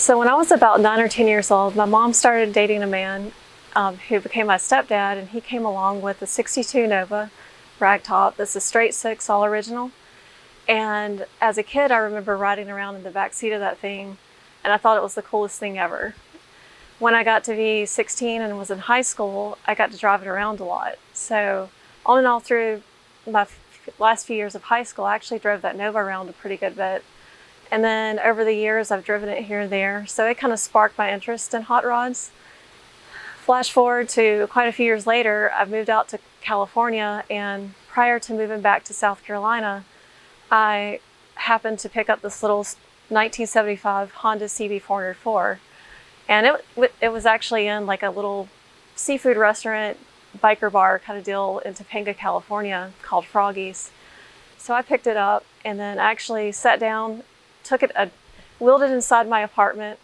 So when I was about 9 or 10 years old, my mom started dating a man who became my stepdad, and he came along with a 62 Nova ragtop. That's a straight six, all original. And as a kid, I remember riding around in the back seat of that thing, and I thought it was the coolest thing ever. When I got to be 16 and was in high school, I got to drive it around a lot. So all in all, through my last few years of high school, I actually drove that Nova around a pretty good bit. And then over the years, I've driven it here and there. So it kind of sparked my interest in hot rods. Flash forward to quite a few years later, I've moved out to California, and prior to moving back to South Carolina, I happened to pick up this little 1975 Honda CB404. And it was actually in like a little seafood restaurant, biker bar kind of deal in Topanga, California, called Froggy's. So I picked it up and then actually sat down, took it, wheeled it inside my apartment,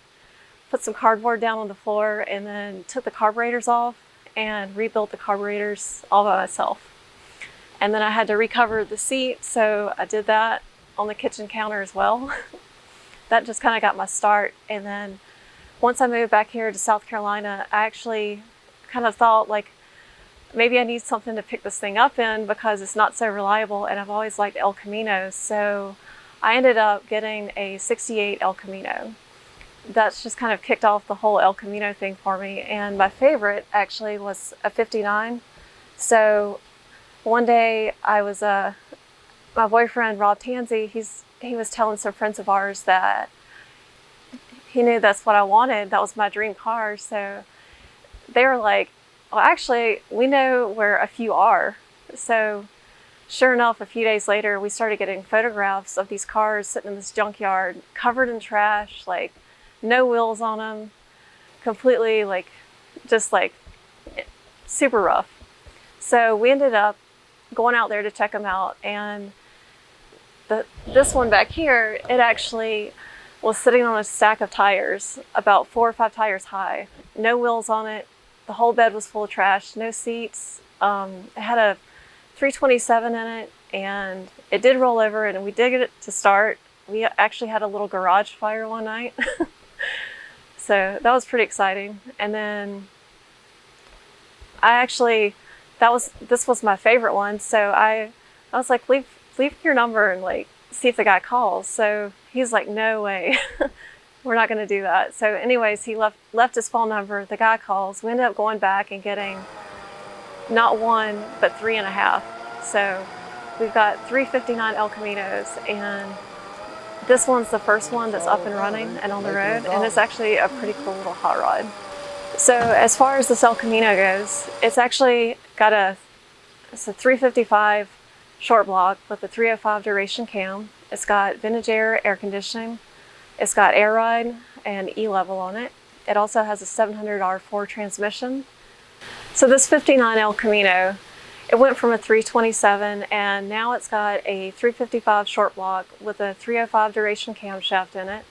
put some cardboard down on the floor, and then took the carburetors off and rebuilt the carburetors all by myself. And then I had to recover the seat, so I did that on the kitchen counter as well. That just kind of got my start. And then once I moved back here to South Carolina, I actually kind of thought like, maybe I need something to pick this thing up in because it's not so reliable, and I've always liked El Caminos. So I ended up getting a 68 El Camino. That's just kind of kicked off the whole El Camino thing for me. And my favorite actually was a 59. So one day I was, my boyfriend, Rob Tansey, he was telling some friends of ours that he knew that's what I wanted. That was my dream car. So they were like, well, actually, we know where a few are. So sure enough, a few days later, we started getting photographs of these cars sitting in this junkyard, covered in trash, like no wheels on them, completely like, just like super rough. So we ended up going out there to check them out. And this one back here, it actually was sitting on a stack of tires, about 4 or 5 tires high, no wheels on it. The whole bed was full of trash, no seats. It had a 327 in it, and it did roll over, and we did get it to start. We actually had a little garage fire one night. So that was pretty exciting. And then this was my favorite one. So I was like, leave your number and like see if the guy calls. So he's like, no way. We're not going to do that. So anyways, he left his phone number. The guy calls. We ended up going back and getting not one, but 3.5. So we've got 359 El Caminos, and this one's the first one that's up and running and on the road, and it's actually a pretty cool little hot rod. So as far as this El Camino goes, it's actually got it's a 355 short block with a 305 duration cam. It's got vintage air conditioning. It's got air ride and E-level on it. It also has a 700 R4 transmission. So this 59 El Camino, it went from a 327, and now it's got a 355 short block with a 305 duration camshaft in it,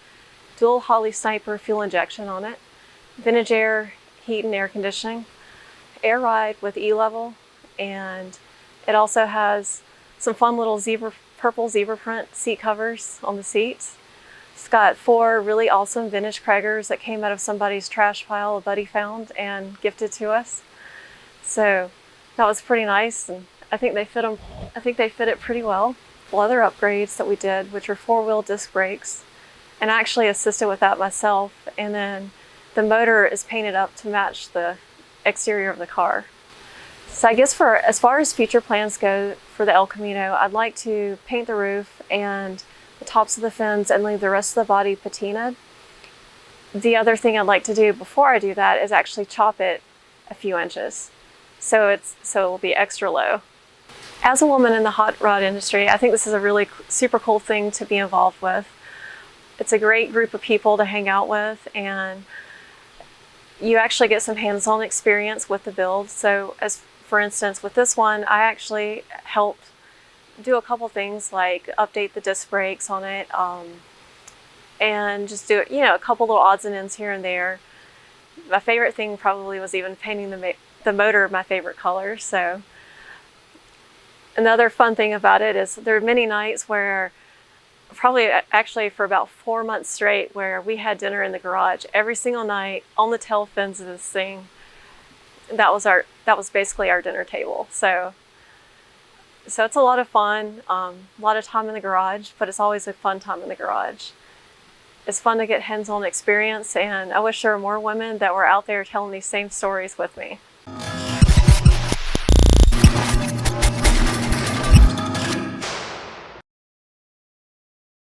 dual Holley Sniper fuel injection on it, vintage air, heat and air conditioning, air ride with E-level, and it also has some fun little purple zebra print seat covers on the seats. It's got 4 really awesome vintage Kraggers that came out of somebody's trash pile a buddy found and gifted to us. So that was pretty nice, and I think they fit it pretty well. Leather upgrades that we did, which were 4-wheel disc brakes, and I actually assisted with that myself. And then the motor is painted up to match the exterior of the car. So I guess as far as future plans go for the El Camino, I'd like to paint the roof and the tops of the fins and leave the rest of the body patinaed. The other thing I'd like to do before I do that is actually chop it a few inches, so it will be extra low. As a woman in the hot rod industry, I think this is a really super cool thing to be involved with. It's a great group of people to hang out with, and you actually get some hands-on experience with the build. So as for instance, with this one, I actually helped do a couple things like update the disc brakes on it, and just do a couple little odds and ends here and there. My favorite thing probably was even painting the motor my favorite color. So another fun thing about it is there are many nights where probably actually for about 4 months straight, where we had dinner in the garage every single night on the tail fins of this thing. That was basically our dinner table. So it's a lot of fun, a lot of time in the garage, but it's always a fun time in the garage. It's fun to get hands-on experience, and I wish there were more women that were out there telling these same stories with me.